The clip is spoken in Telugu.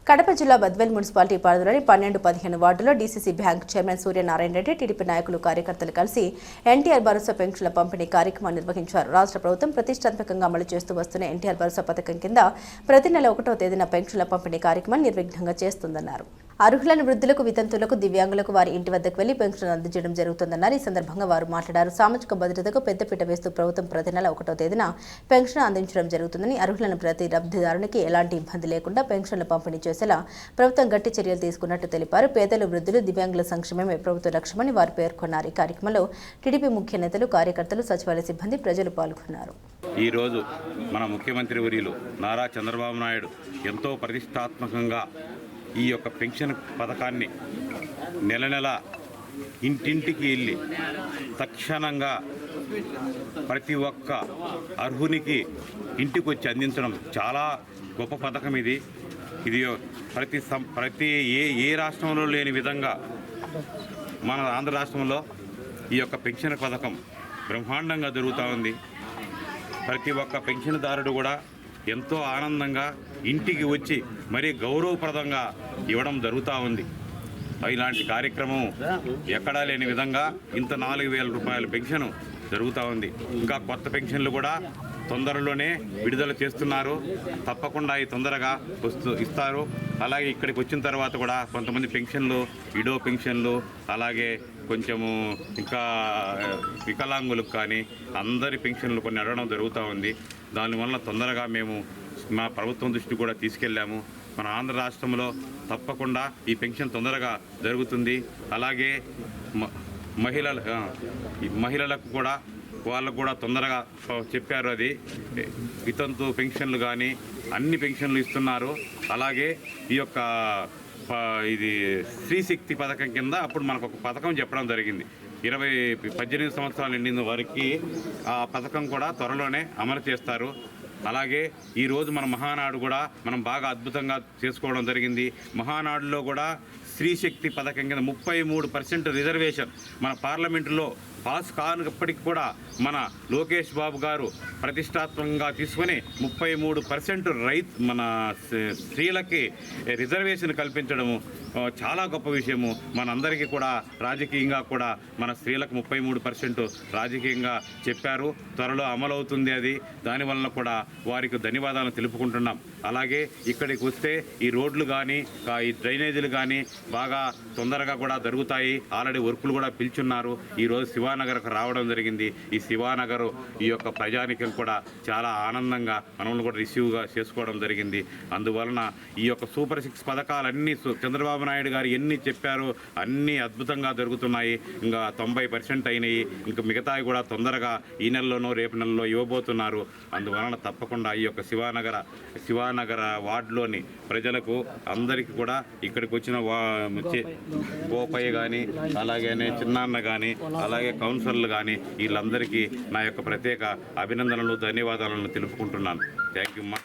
కడప జిల్లా బద్వేల్ మున్సిపాలిటీ పరిధిలోని 12-15 వార్డులో DCC bank chairman Suryanarayana Reddy TDP నాయకులు కార్యకర్తలు కలిసి ఎన్టీఆర్ భరోసా పెన్షన్ల పంపిణీ కార్యక్రమాన్ని నిర్వహించారు. రాష్ట్ర ప్రభుత్వం ప్రతిష్టాత్మకంగా అమలు చేస్తూ వస్తున్న ఎన్టీఆర్ భరోసా పథకం కింద ప్రతి నెల 1వ తేదీన పెన్షన్ల పంపిణీ కార్యక్రమం నిర్విఘ్నంగా చేస్తుందన్నారు. అర్హులైన వృద్ధులకు, వితంతువులకు, దివ్యాంగులకు వారి ఇంటి వద్దకు వెళ్లి పెన్షన్ అందించడం జరుగుతుందన్నారు. ఈ సందర్భంగా వారు మాట్లాడారు. సామాజిక భద్రతకు పెద్దపీట వేస్తూ ప్రభుత్వం ప్రతి నెల 1వ తేదీన పెన్షన్ అందించడం జరుగుతుందని, అర్హులైన ప్రతి లబ్ధిదారునికి ఎలాంటి ఇబ్బంది లేకుండా పెన్షన్లు పంపిణీ చేసేలా ప్రభుత్వం గట్టి చర్యలు తీసుకున్నట్టు తెలిపారు. పేదలు, వృద్ధులు, దివ్యాంగుల సంక్షేమమే ప్రభుత్వ లక్ష్యమని వారు పేర్కొన్నారు. ఈ కార్యక్రమంలో టీడీపీ ముఖ్య నేతలు, కార్యకర్తలు, సచివాలయ సిబ్బంది, ప్రజలు పాల్గొన్నారు. ఈ రోజు మన ముఖ్యమంత్రి వర్యులు నారా చంద్రబాబు నాయుడు ఎంతో ప్రతిష్టాత్మకంగా ఈ యొక్క పెన్షన్ పథకాన్ని నెల నెల ఇంటింటికి వెళ్ళి తక్షణంగా ప్రతి ఒక్క అర్హునికి ఇంటికి వచ్చి అందించడం చాలా గొప్ప పథకం. ఇది ప్రతి ఏ రాష్ట్రంలో లేని విధంగా మన ఆంధ్ర రాష్ట్రంలో ఈ యొక్క పెన్షన్ పథకం బ్రహ్మాండంగా జరుగుతూ ఉంది. ప్రతి ఒక్క పెన్షన్దారుడు కూడా ఎంతో ఆనందంగా ఇంటికి వచ్చి మరీ గౌరవప్రదంగా ఇవ్వడం జరుగుతూ ఉంది. ఇలాంటి కార్యక్రమం ఎక్కడా లేని విధంగా ఇంత 4,000 రూపాయల పెన్షన్ జరుగుతూ ఉంది. ఇంకా కొత్త పెన్షన్లు కూడా తొందరలోనే విడుదల చేస్తున్నారు. తప్పకుండా ఈ తొందరగా ఇస్తారు. అలాగే ఇక్కడికి వచ్చిన తర్వాత కూడా కొంతమంది పెన్షన్లు, విడో పెన్షన్లు, అలాగే కొంచెము ఇంకా వికలాంగులకు కానీ అందరి పెన్షన్లు కొన్ని అడగడం జరుగుతూ ఉంది. దానివల్ల తొందరగా మేము మా ప్రభుత్వం దృష్టి కూడా తీసుకెళ్ళాము. మన ఆంధ్ర రాష్ట్రంలో తప్పకుండా ఈ పెన్షన్ తొందరగా జరుగుతుంది. అలాగే మహిళలకు కూడా వాళ్ళకు కూడా తొందరగా చెప్పారు. అది వితంతు పెన్షన్లు కానీ అన్ని పెన్షన్లు ఇస్తున్నారు. అలాగే ఈ యొక్క ఇది స్త్రీశక్తి పథకం కింద అప్పుడు మనకు ఒక పథకం చెప్పడం జరిగింది. 18 సంవత్సరాలు నిండిన వారికి ఆ పథకం కూడా త్వరలోనే అమలు చేస్తారు. అలాగే ఈరోజు మన మహానాడు కూడా మనం బాగా అద్భుతంగా చేసుకోవడం జరిగింది. మహానాడులో కూడా స్త్రీశక్తి పథకం కింద 33% రిజర్వేషన్ మన పార్లమెంటులో పాస్ కానప్పటికీ కూడా మన లోకేష్ బాబు గారు ప్రతిష్టాత్మకంగా తీసుకొని 33% మన స్త్రీలకి రిజర్వేషన్ కల్పించడము చాలా గొప్ప విషయము. మనందరికీ కూడా రాజకీయంగా కూడా మన స్త్రీలకు 33% రాజకీయంగా చెప్పారు. త్వరలో అమలవుతుంది అది. దానివల్ల కూడా వారికి ధన్యవాదాలు తెలుపుకుంటున్నాం. అలాగే ఇక్కడికి వస్తే ఈ రోడ్లు కానీ ఈ డ్రైనేజీలు కానీ బాగా తొందరగా కూడా జరుగుతాయి. ఆల్రెడీ వర్కులు కూడా పిలుచున్నారు. ఈరోజు శివానగర్కు రావడం జరిగింది. ఈ శివానగర్ ఈ యొక్క ప్రజానికం కూడా చాలా ఆనందంగా మనల్ని కూడా రిసీవ్గా చేసుకోవడం జరిగింది. అందువలన ఈ యొక్క సూపర్ 6 పథకాలన్నీ చంద్రబాబు నాయుడు గారు ఎన్ని చెప్పారో అన్నీ అద్భుతంగా జరుగుతున్నాయి. ఇంకా 90% అయినాయి. ఇంకా మిగతాయి కూడా తొందరగా ఈ నెలలోనో రేపు నెలలో ఇవ్వబోతున్నారు. అందువలన తప్పకుండా ఈ యొక్క శివానగర వార్డులోని ప్రజలకు అందరికీ కూడా ఇక్కడికి వచ్చిన గోపయ్య కానీ అలాగే చిన్నాన్న కానీ అలాగే కౌన్సిలర్లు కానీ వీళ్ళందరికీ నా యొక్క ప్రత్యేక అభినందనలు, ధన్యవాదాలను తెలుపుకుంటున్నాను. థ్యాంక్ యూ అమ్మా.